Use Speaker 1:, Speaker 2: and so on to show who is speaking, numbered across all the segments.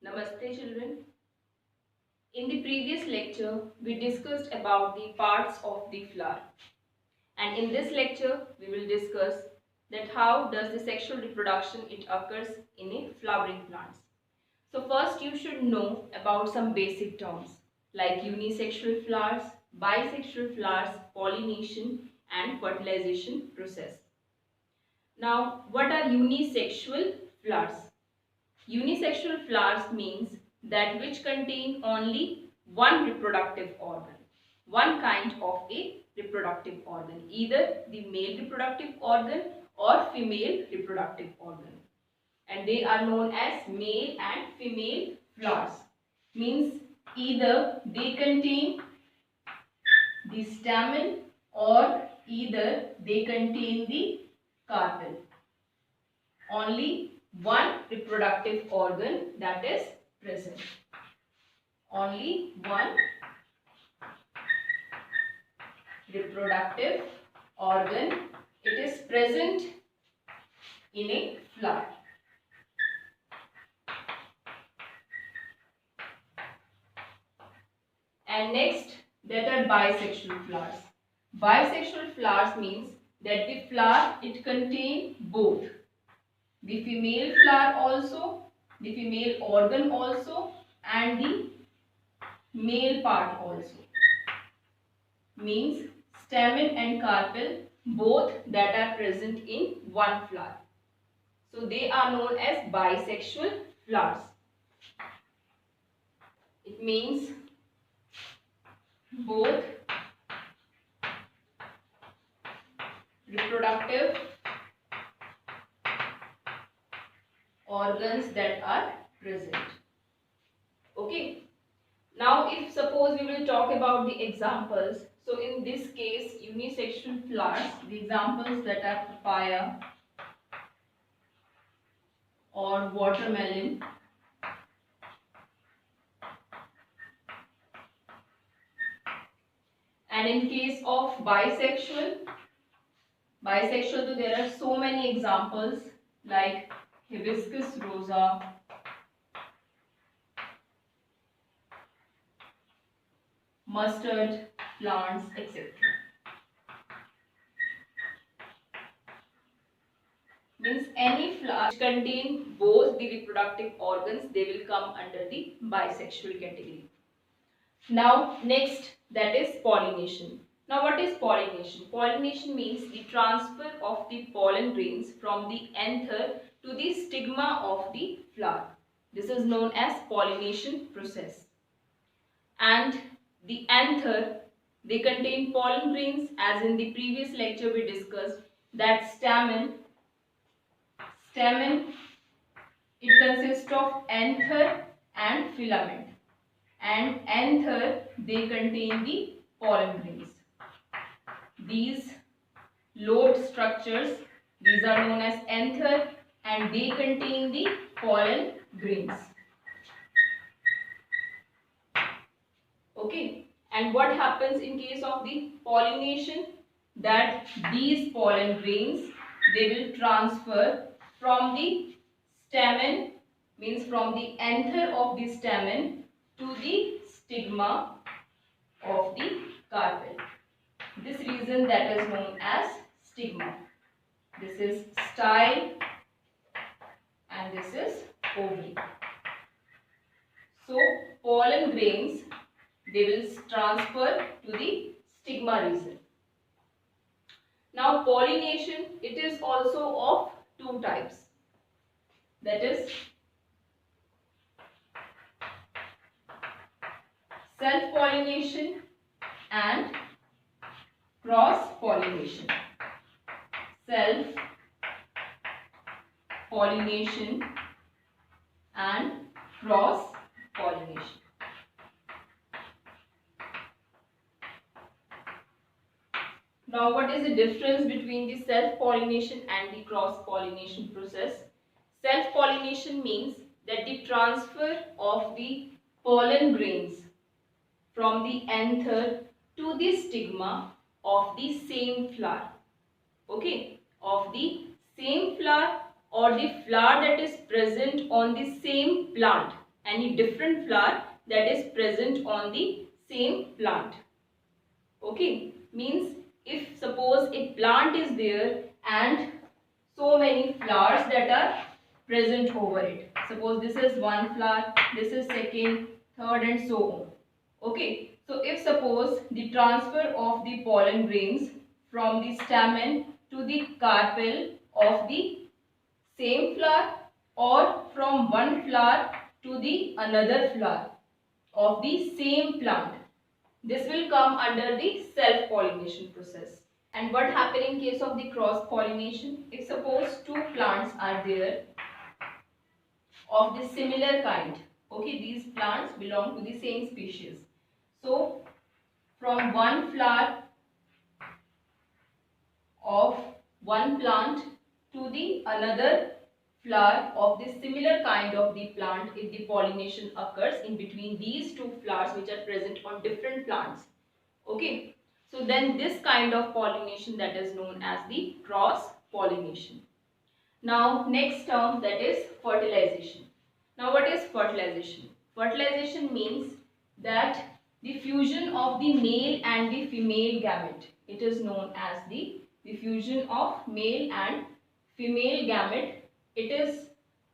Speaker 1: Namaste children. In the previous lecture, we discussed about the parts of the flower. And in this lecture, we will discuss that how does the sexual reproduction it occurs in a flowering plants. So first you should know about some basic terms like unisexual flowers, bisexual flowers, pollination and fertilization process. Now, what are unisexual flowers? Unisexual flowers means that which contain only one reproductive organ, one kind of a reproductive organ, either the male reproductive organ or female reproductive organ. And they are known as male and female flowers. Means either they contain the stamen or either they contain the carpel. Only one reproductive organ that is present. Only one reproductive organ it is present in a flower. And next, that are bisexual flowers. Bisexual flowers means that the flower it contains both the female flower also, the female organ also, and the male part also. Means stamen and carpel both that are present in one flower. So they are known as bisexual flowers. It means both reproductive organs that are present. Okay. Now if suppose we will talk about the examples. So in this case unisexual flowers, the examples that are papaya or watermelon, and in case of bisexual, so there are so many examples like hibiscus rosa, mustard plants, etc. Means any flower which contain both the reproductive organs, they will come under the bisexual category. Now next, that is pollination. Now what is pollination? Pollination means the transfer of the pollen grains from the anther to the stigma of the flower. This is known as pollination process. And the anther, they contain pollen grains, as in the previous lecture we discussed that stamen it consists of anther and filament, and anther they contain the pollen grains. These lobed structures, these are known as anther and they contain the pollen grains. Okay, and what happens in case of the pollination? That these pollen grains they will transfer from the stamen, means from the anther of the stamen to the stigma of the carpel. This region that is known as stigma. This is style and this is ovary. So pollen grains they will transfer to the stigma region. Now pollination, it is also of two types. That is self-pollination and cross-pollination. Self-pollination and cross-pollination. Now what is the difference between the self-pollination and the cross-pollination process? Self-pollination means that the transfer of the pollen grains from the anther to the stigma of the same flower. Okay, of the same flower or the flower that is present on the same plant any different flower that is present on the same plant. Okay, means if suppose a plant is there and so many flowers that are present over it. Suppose this is one flower, this is second, third and so on. Okay, so if suppose the transfer of the pollen grains from the stamen to the carpel of the same flower or from one flower to the another flower of the same plant, this will come under the self-pollination process. And what happens in case of the cross-pollination? If suppose two plants are there of the similar kind, okay, these plants belong to the same species. So, from one flower of one plant to the another flower of the similar kind of the plant, if the pollination occurs in between these two flowers which are present on different plants, okay, so then this kind of pollination that is known as the cross pollination. Now next term, that is fertilization. Now what is fertilization? Fertilization means that the fusion of the male and the female gamete. It is known as the fusion of male and female gamete. It is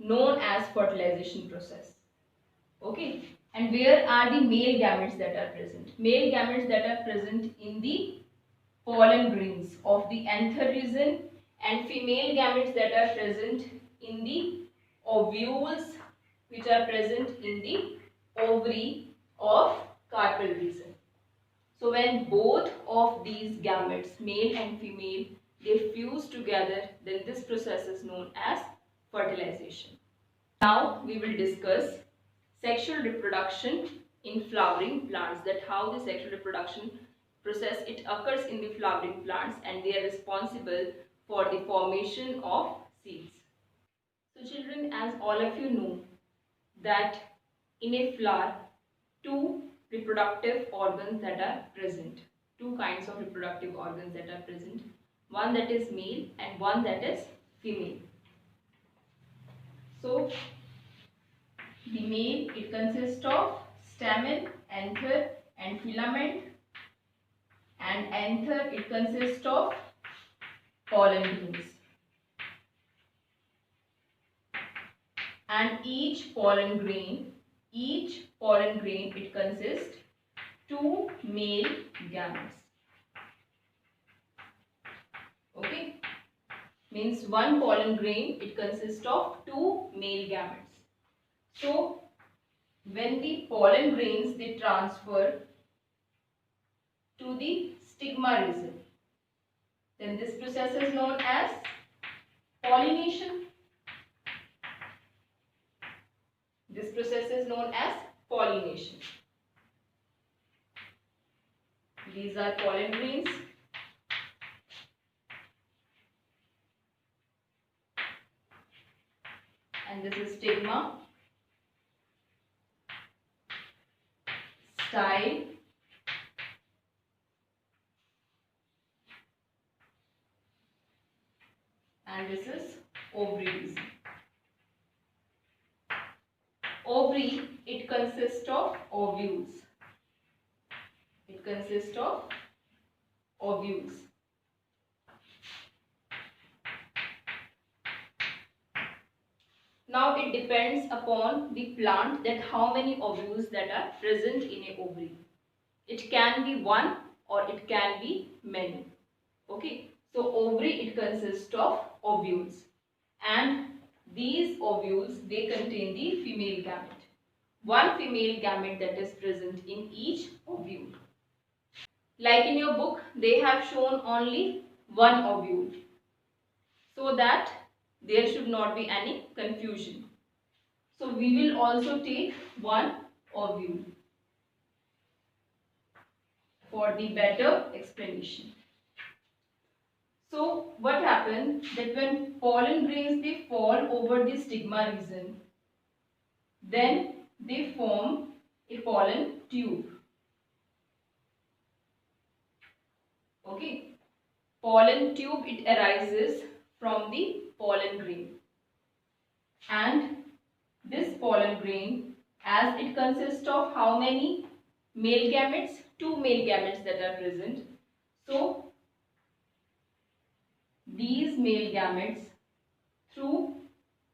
Speaker 1: known as fertilization process. Okay. And where are the male gametes that are present? Male gametes that are present in the pollen grains of the anther region, and female gametes that are present in the ovules which are present in the ovary of carpel region. So when both of these gametes, male and female, they fuse together, then this process is known as fertilization. Now we will discuss sexual reproduction in flowering plants, that how the sexual reproduction process it occurs in the flowering plants and they are responsible for the formation of seeds. So children, as all of you know that in a flower two reproductive organs that are present, two kinds of reproductive organs that are present, one that is male and one that is female. So the male, it consists of stamen, anther and filament, and anther, it consists of pollen grains. And each pollen grain, it consists two male gametes. Okay, means one pollen grain, it consists of two male gametes. So when the pollen grains they transfer to the stigma region, then this process is known as pollination. This process is known as pollination. These are pollen grains. And this is stigma, style, and this is ovary. Ovary, it consists of ovules. It consists of ovules. Now it depends upon the plant that how many ovules that are present in a ovary. It can be one or it can be many. Okay. So ovary, it consists of ovules, and these ovules they contain the female gamete. One female gamete that is present in each ovule. Like in your book, they have shown only one ovule, so that there should not be any confusion. So we will also take one ovule for the better explanation. So what happens that when pollen grains they fall over the stigma region, then they form a pollen tube. Okay, pollen tube, it arises from the pollen grain, and this pollen grain as it consists of how many male gametes? Two male gametes that are present. So these male gametes, through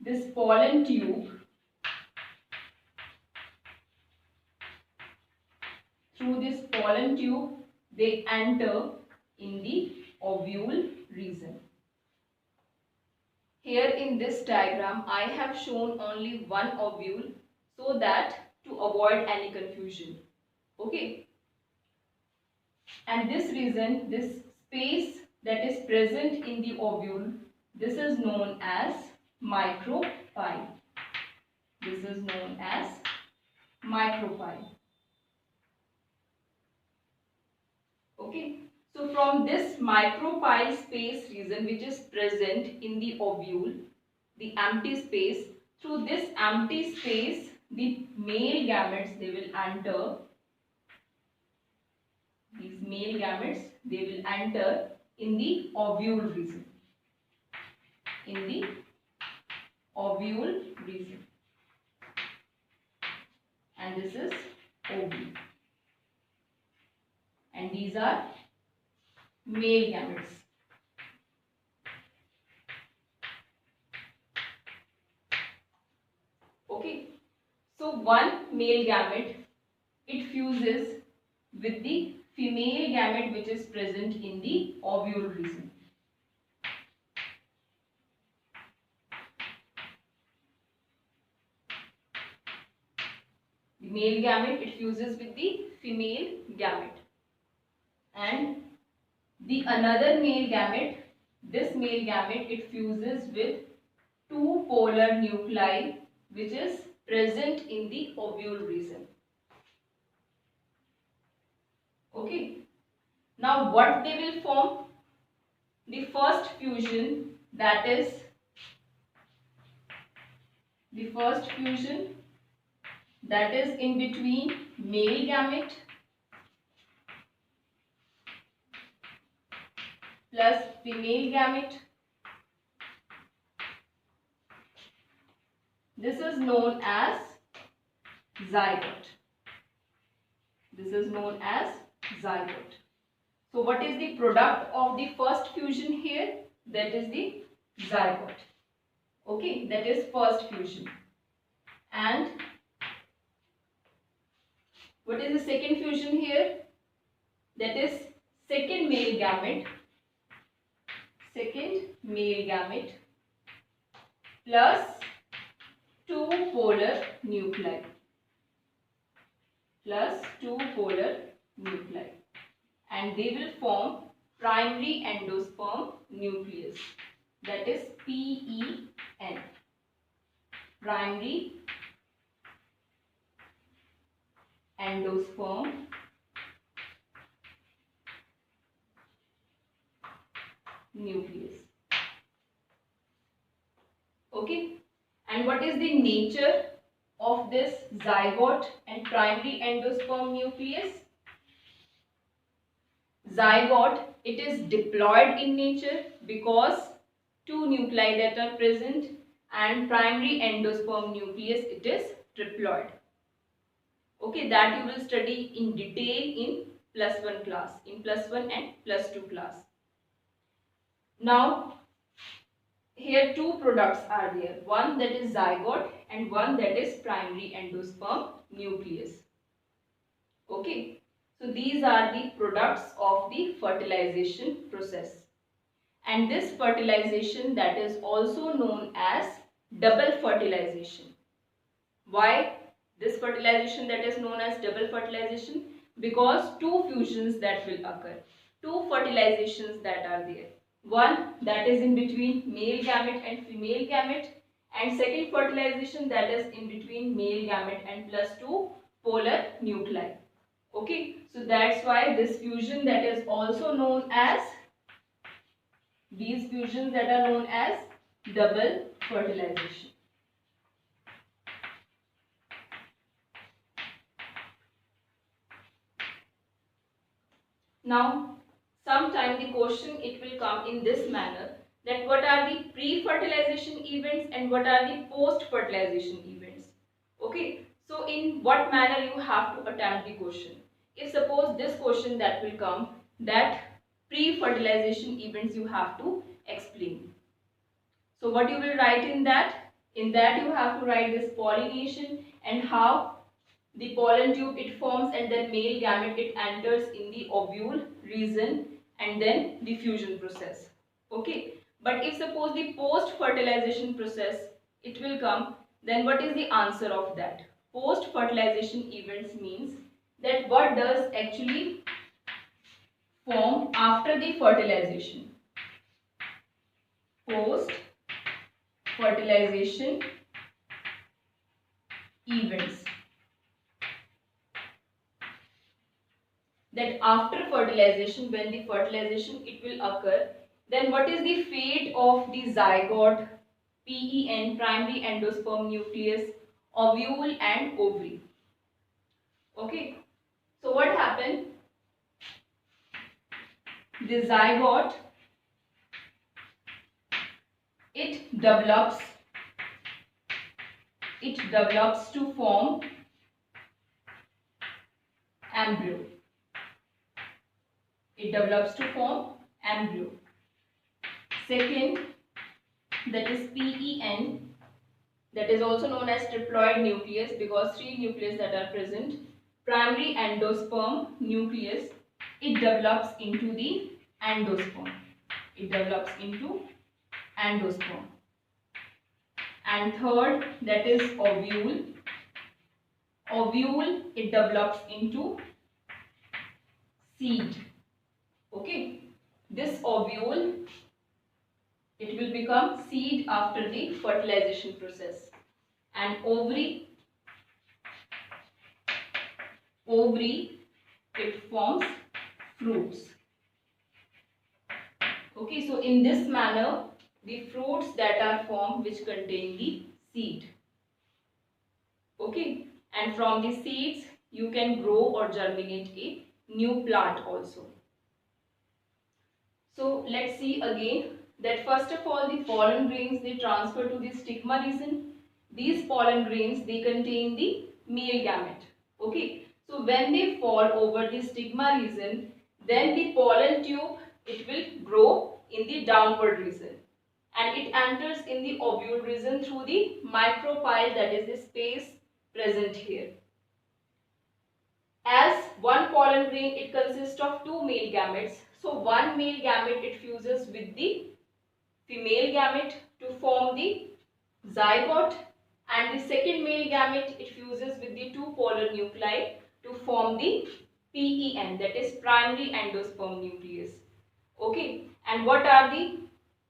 Speaker 1: this pollen tube, they enter in the ovule region. Here in this diagram I have shown only one ovule so that to avoid any confusion. Okay. And this region, this space that is present in the ovule, this is known as micropyle. This is known as micropyle. Okay. So from this micropyle space region which is present in the ovule, the empty space, through this empty space the male gametes they will enter. These male gametes they will enter in the ovule region. In the ovule region. And this is ovule. And these are male gametes. Okay. So one male gamete, it fuses with the female gamete which is present in the ovule region. The male gamete, it fuses with the female gamete. And the another male gamete, this male gamete, it fuses with two polar nuclei which is present in the ovule region. Okay. Now what they will form? The first fusion, that is in between male gamete plus female gamete. This is known as zygote. This is known as zygote. So what is the product of the first fusion here? That is the zygote. Okay, that is first fusion. And what is the second fusion here? That is second male gamete plus two polar nuclei. And they will form primary endosperm nucleus. That is PEN. Primary endosperm nucleus. Okay. And what is the nature of this zygote and primary endosperm nucleus? Zygote, it is diploid in nature because two nuclei that are present, and primary endosperm nucleus, it is triploid. Okay, that you will study in detail in +1 class, in +1 and +2 class. Now, here two products are there, one that is zygote and one that is primary endosperm nucleus. Okay, so these are the products of the fertilization process. And this fertilization, that is also known as double fertilization. Why this fertilization that is known as double fertilization? Because two fusions that will occur, two fertilizations that are there. One that is in between male gamete and female gamete, and second fertilization that is in between male gamete and +2 polar nuclei. Okay, so that's why this fusion that is also known as, these fusions that are known as double fertilization. Now, sometime the question it will come in this manner, that what are the pre-fertilization events and what are the post-fertilization events. Okay, so in what manner you have to attempt the question. If suppose this question that will come, that pre-fertilization events you have to explain. So what you will write in that? In that you have to write this pollination and how the pollen tube it forms, and then male gamete it enters in the ovule region, and then the fusion process. Okay. But if suppose the post fertilization process it will come, then what is the answer of that? Post fertilization events means that what does actually form after the fertilization. Post fertilization events. That after fertilization, when the fertilization it will occur, then what is the fate of the zygote, PEN, primary endosperm nucleus, ovule and ovary. Okay. So what happened? The zygote it develops to form embryo. It develops to form embryo. Second, that is PEN, that is also known as triploid nucleus because 3 nucleus that are present. Primary endosperm nucleus, it develops into the endosperm. It develops into endosperm. And third, that is ovule. Ovule, it develops into seed. Okay. This ovule, it will become seed after the fertilization process. And ovary, it forms fruits. Okay, so in this manner, the fruits that are formed which contain the seed. Okay, and from the seeds, you can grow or germinate a new plant also. So let's see again that first of all the pollen grains they transfer to the stigma region. These pollen grains they contain the male gamete. Okay. So when they fall over the stigma region, then the pollen tube it will grow in the downward region and it enters in the ovule region through the micropyle, that is the space present here. As one pollen grain it consists of 2 male gametes. So one male gamete it fuses with the female gamete to form the zygote, and the second male gamete it fuses with the 2 polar nuclei to form the PEN, that is primary endosperm nucleus. Okay, and what are the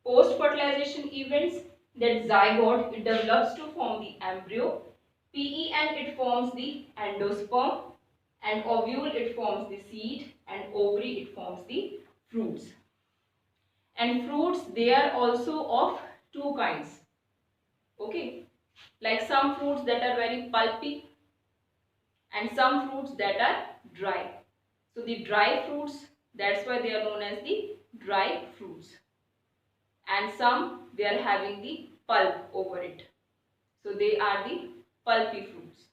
Speaker 1: post fertilization events? That zygote it develops to form the embryo, PEN it forms the endosperm, and ovule it forms the seed, and ovary it forms the fruits. And fruits they are also of 2 kinds. Okay, like some fruits that are very pulpy and some fruits that are dry. So the dry fruits, that's why they are known as the dry fruits, and some they are having the pulp over it, so they are the pulpy fruits.